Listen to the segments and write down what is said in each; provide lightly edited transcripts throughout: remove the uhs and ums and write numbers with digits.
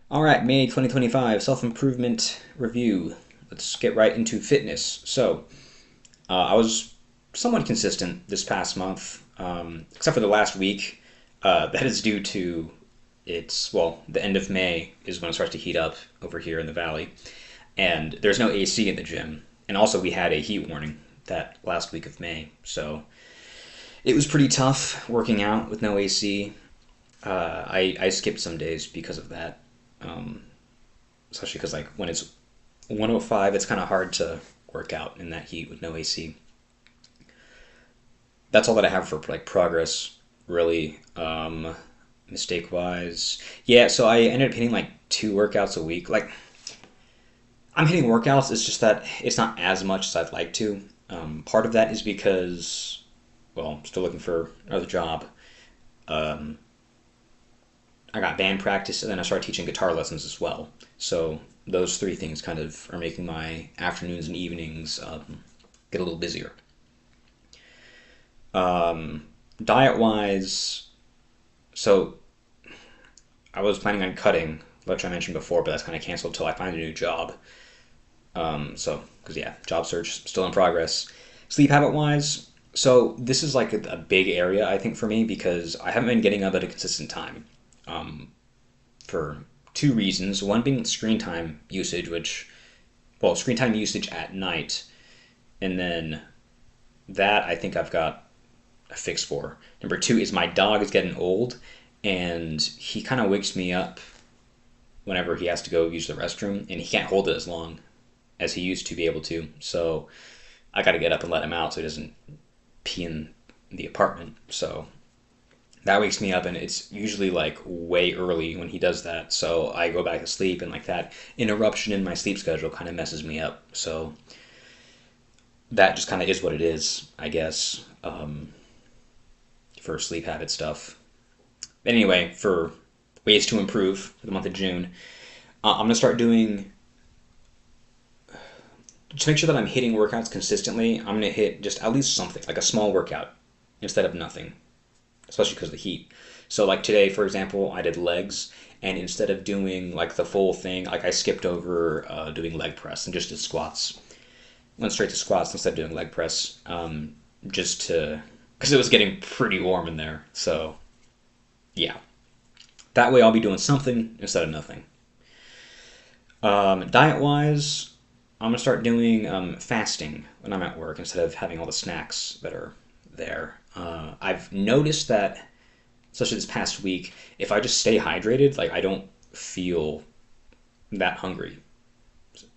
All right, May 2025 self-improvement review. Let's get right into fitness. I was somewhat consistent this past month, except for the last week. That is due to the end of May is when it starts to heat up over here in the valley, and there's no AC in the gym. And also, we had a heat warning that last week of May, so it was pretty tough working out with no AC. I skipped some days because of that. Um, Especially because like when it's 105, it's kind of hard to work out in that heat with no AC. That's all that I have for like progress, really. Mistake wise, yeah. So I ended up hitting like two workouts a week. Like I'm hitting workouts. It's just that it's not as much as I'd like to. Part of that is because, well, I'm still looking for another job. Um, I got band practice, and then I started teaching guitar lessons as well. So those three things kind of are making my afternoons and evenings get a little busier. Diet wise, so I was planning on cutting, which I mentioned before, but that's kind of canceled until I find a new job. Because yeah, job search still in progress. Sleep habit wise, so this is like a big area I think for me because I haven't been getting up at a consistent time. Um, for two reasons. One being screen time usage, screen time usage at night, and then that I think I've got a fix for. Number two is my dog is getting old, and he kind of wakes me up whenever he has to go use the restroom, and he can't hold it as long as he used to be able to. So I got to get up and let him out so he doesn't pee in the apartment. So that wakes me up, and it's usually like way early when he does that. So I go back to sleep, and like that interruption in my sleep schedule kind of messes me up. So that just kind of is what it is, I guess, for sleep habit stuff. Anyway, for ways to improve for the month of June, I'm gonna start doing to make sure that I'm hitting workouts consistently. I'm gonna hit just at least something like a small workout instead of nothing, especially because of the heat. So like today, for example, I did legs, and instead of doing like the full thing, like I skipped over doing leg press and just did squats. Went straight to squats instead of doing leg press, just to because it was getting pretty warm in there. So yeah, that way I'll be doing something instead of nothing. Diet wise, I'm gonna start doing fasting when I'm at work instead of having all the snacks that are there. I've noticed that, especially this past week, if I just stay hydrated, like I don't feel that hungry,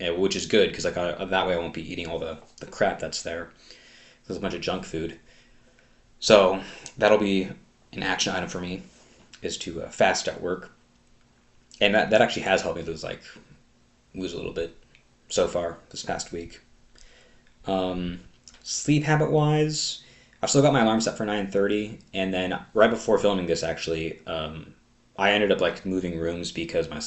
which is good because that way I won't be eating all the crap that's there. There's a bunch of junk food, so that'll be an action item for me is to fast at work, and that actually has helped me lose a little bit so far this past week. Um, Sleep habit wise, I've still got my alarm set for 9:30, and then right before filming this, actually, I ended up like moving rooms because my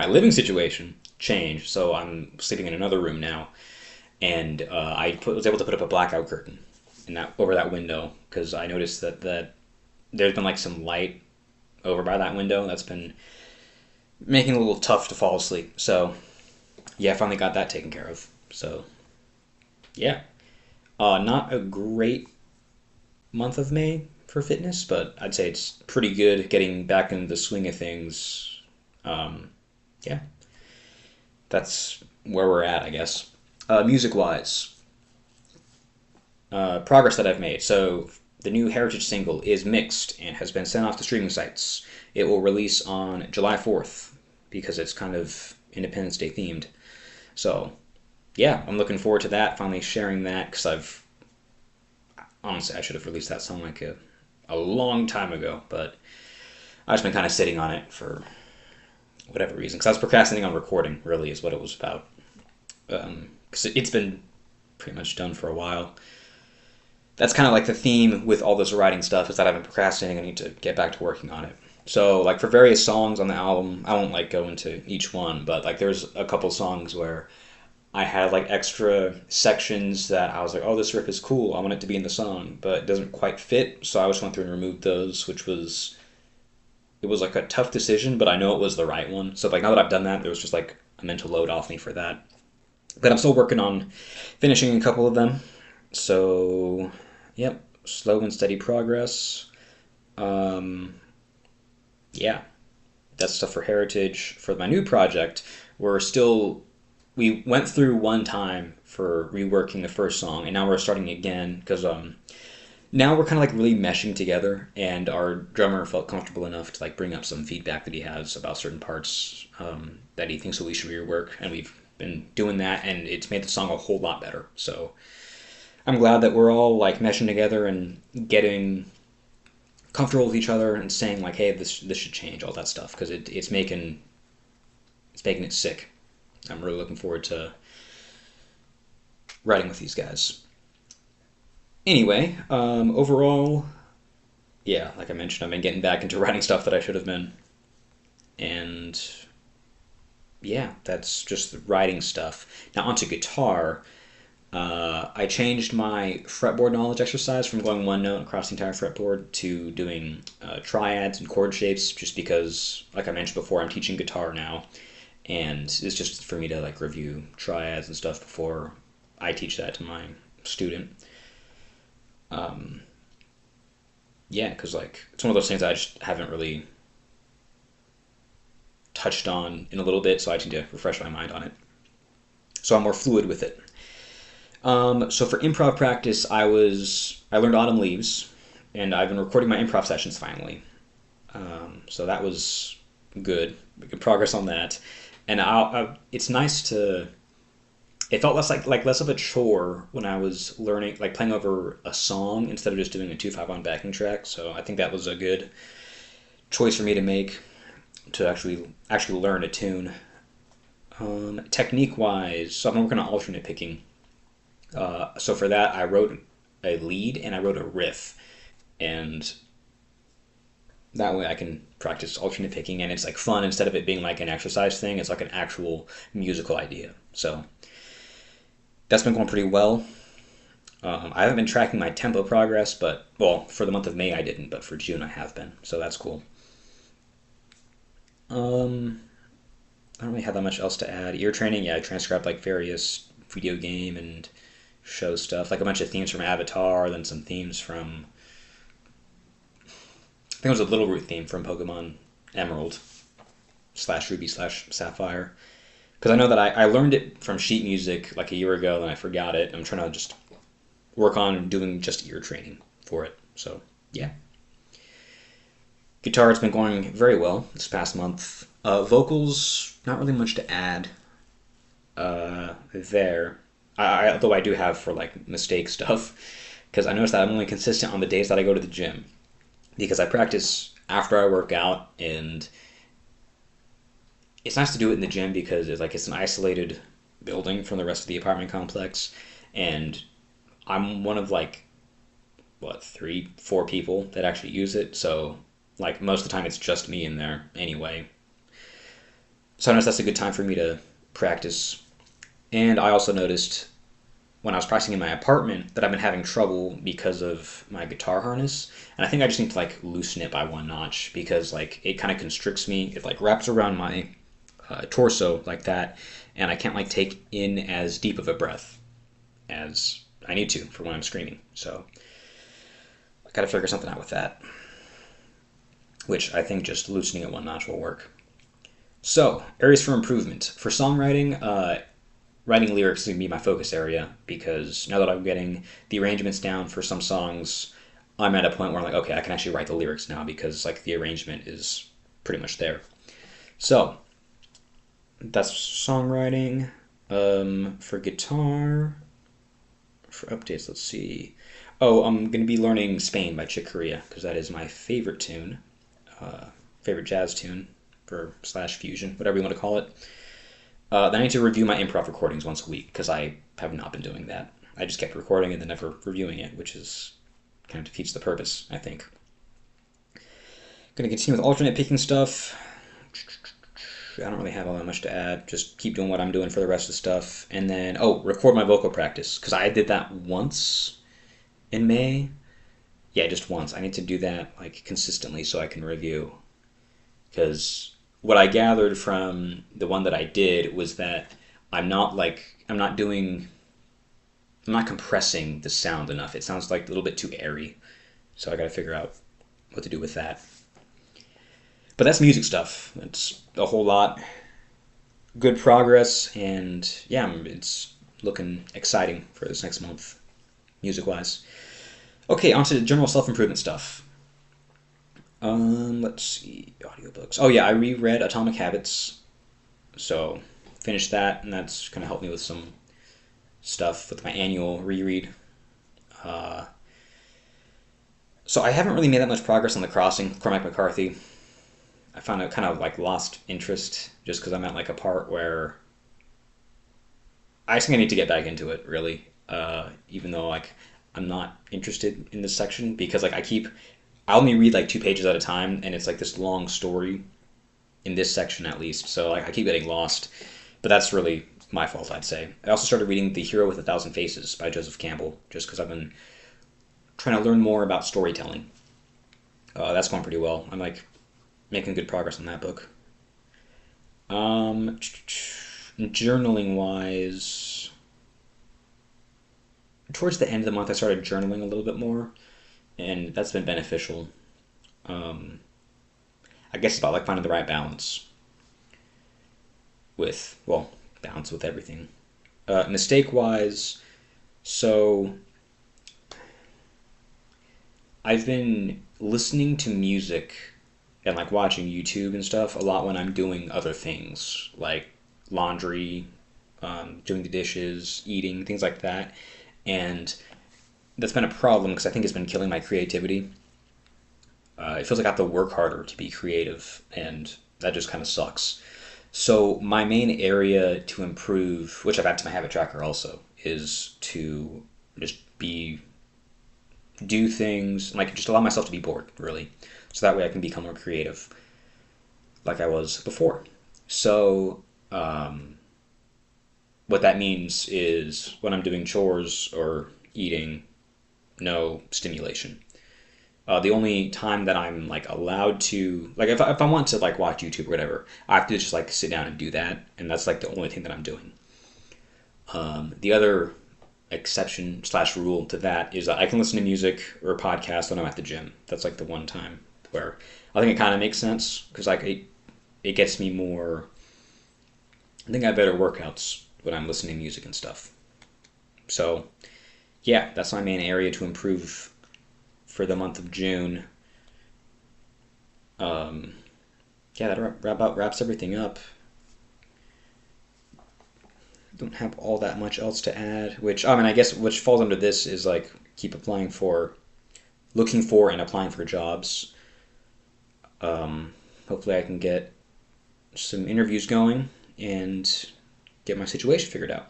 living situation changed. So I'm sleeping in another room now, and was able to put up a blackout curtain in that over that window because I noticed that there's been like some light over by that window that's been making it a little tough to fall asleep. So yeah, I finally got that taken care of. So yeah, not a great month of May for fitness, but I'd say it's pretty good getting back in the swing of things. Um, yeah, that's where we're at, I guess. Music wise, progress that I've made. So the new Heritage single is mixed and has been sent off to streaming sites. It will release on July 4th because it's kind of Independence Day themed. So yeah, I'm looking forward to that. Finally sharing that because honestly I should have released that song like a long time ago, but I've just been kind of sitting on it for whatever reason because I was procrastinating on recording. Really, is what it was about. Because it's been pretty much done for a while. That's kind of like the theme with all this writing stuff is that I've been procrastinating. I need to get back to working on it. So like for various songs on the album, I won't like go into each one, but like there's a couple songs where I had like extra sections that I was like, oh, this riff is cool. I want it to be in the song, but it doesn't quite fit. So I just went through and removed those, which was it was like a tough decision, but I know it was the right one. So like now that I've done that, there was just like a mental load off me for that. But I'm still working on finishing a couple of them. So, yep, slow and steady progress. Um, yeah, that's stuff for Heritage. For my new project, we went through one time for reworking the first song, and now we're starting again because now we're kind of like really meshing together, and our drummer felt comfortable enough to like bring up some feedback that he has about certain parts that he thinks that we should rework, and we've been doing that, and it's made the song a whole lot better. So I'm glad that we're all like meshing together and getting comfortable with each other and saying like, hey, this should change, all that stuff, because it's making it sick. I'm really looking forward to writing with these guys. Anyway, overall, yeah, like I mentioned, I've been getting back into writing stuff that I should have been, and yeah, that's just the writing stuff. Now onto guitar. I changed my fretboard knowledge exercise from going one note across the entire fretboard to doing triads and chord shapes, just because, like I mentioned before, I'm teaching guitar now, and it's just for me to like review triads and stuff before I teach that to my student. Um, yeah, because like it's one of those things I just haven't really touched on in a little bit, so I need to refresh my mind on it. So I'm more fluid with it. So for improv practice, I learned Autumn Leaves, and I've been recording my improv sessions finally. So that was good, good progress on that. And it's nice to. It felt less of a chore when I was learning, like playing over a song instead of just doing a 2/5 on backing track. So I think that was a good choice for me to make to actually learn a tune. Technique wise, so I'm working on alternate picking. So for that, I wrote a lead and I wrote a riff, and that way I can practice alternate picking, and it's like fun instead of it being like an exercise thing. It's like an actual musical idea. So that's been going pretty well. I haven't been tracking my tempo progress, but well, for the month of May I didn't, but for June I have been, so that's cool. Um, I don't really have that much else to add. Ear training, yeah, I transcribed like various video game and show stuff, like a bunch of themes from Avatar, then some themes from I think it was a Little Root theme from Pokemon Emerald slash Ruby slash Sapphire. Because I know that I learned it from sheet music like a year ago, and I forgot it. I'm trying to just work on doing just ear training for it. So yeah, guitar has been going very well this past month. Vocals, not really much to add there. Although I do have for like mistake stuff, because I noticed that I'm only consistent on the days that I go to the gym, because I practice after I work out, and it's nice to do it in the gym because it's an isolated building from the rest of the apartment complex, and I'm one of like what, three, four people that actually use it. So like most of the time it's just me in there anyway. So I noticed that's a good time for me to practice. And I also noticed when I was practicing in my apartment that I've been having trouble because of my guitar harness. And I think I just need to like loosen it by one notch, because like it kind of constricts me. It like wraps around my torso like that, and I can't like take in as deep of a breath as I need to for when I'm screaming. So I gotta figure something out with that, which I think just loosening it one notch will work. So, areas for improvement. For songwriting, writing lyrics is going to be my focus area, because now that I'm getting the arrangements down for some songs, I'm at a point where I'm like, okay, I can actually write the lyrics now, because like the arrangement is pretty much there. So, that's songwriting. For guitar, for updates, let's see. Oh, I'm going to be learning Spain by Chick Corea, because that is my favorite tune, favorite jazz tune, for slash fusion, whatever you want to call it. Then I need to review my improv recordings once a week, because I have not been doing that. I just kept recording and then never reviewing it, which is kind of defeats the purpose, I think. Going to continue with alternate picking stuff. I don't really have all that much to add. Just keep doing what I'm doing for the rest of the stuff. And then, record my vocal practice, because I did that once in May. Yeah, just once. I need to do that like consistently so I can review. because what I gathered from the one that I did was that I'm not doing I'm not compressing the sound enough. It sounds like a little bit too airy. So I got to figure out what to do with that. But that's music stuff. It's a whole lot. Good progress, and yeah, it's looking exciting for this next month, music wise. Okay, on to general self improvement stuff. Let's see, audiobooks. Oh yeah, I reread Atomic Habits, so finished that, and that's gonna help me with some stuff with my annual reread. Uh, so I haven't really made that much progress on The Crossing, Cormac McCarthy. I found it kind of like lost interest just because I'm at like a part where I just think I need to get back into it, really. Even though like I'm not interested in this section because like I only read like 2 pages at a time, and it's like this long story in this section at least. So like I keep getting lost, but that's really my fault, I'd say. I also started reading The Hero with a Thousand Faces by Joseph Campbell just because I've been trying to learn more about storytelling. That's going pretty well. I'm like making good progress on that book. Journaling wise, towards the end of the month, I started journaling a little bit more, and that's been beneficial. Um, I guess it's about like finding the right balance with, well, balance with everything. Mistake wise, so I've been listening to music and like watching YouTube and stuff a lot when I'm doing other things like laundry, doing the dishes, eating, things like that. And that's been a problem because I think it's been killing my creativity. It feels like I have to work harder to be creative, and that just kind of sucks. So my main area to improve, which I've added to my habit tracker also, is to just be do things like just allow myself to be bored, really, so that way I can become more creative, like I was before. So what that means is when I'm doing chores or eating, no stimulation. The only time that I'm like allowed to like if I want to like watch YouTube or whatever, I have to just like sit down and do that, and that's like the only thing that I'm doing. The other exception slash rule to that is that I can listen to music or a podcast when I'm at the gym. That's like the one time where I think it kind of makes sense because like it gets me more. I think I have better workouts when I'm listening to music and stuff. So yeah, that's my main area to improve for the month of June. Um, yeah, that about wraps everything up. Don't have all that much else to add. Which I mean, I guess which falls under this is like keep applying for, looking for, and applying for jobs. Hopefully, I can get some interviews going and get my situation figured out.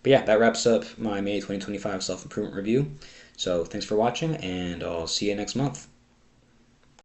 But yeah, that wraps up my May 2025 self improvement review. So thanks for watching, and I'll see you next month.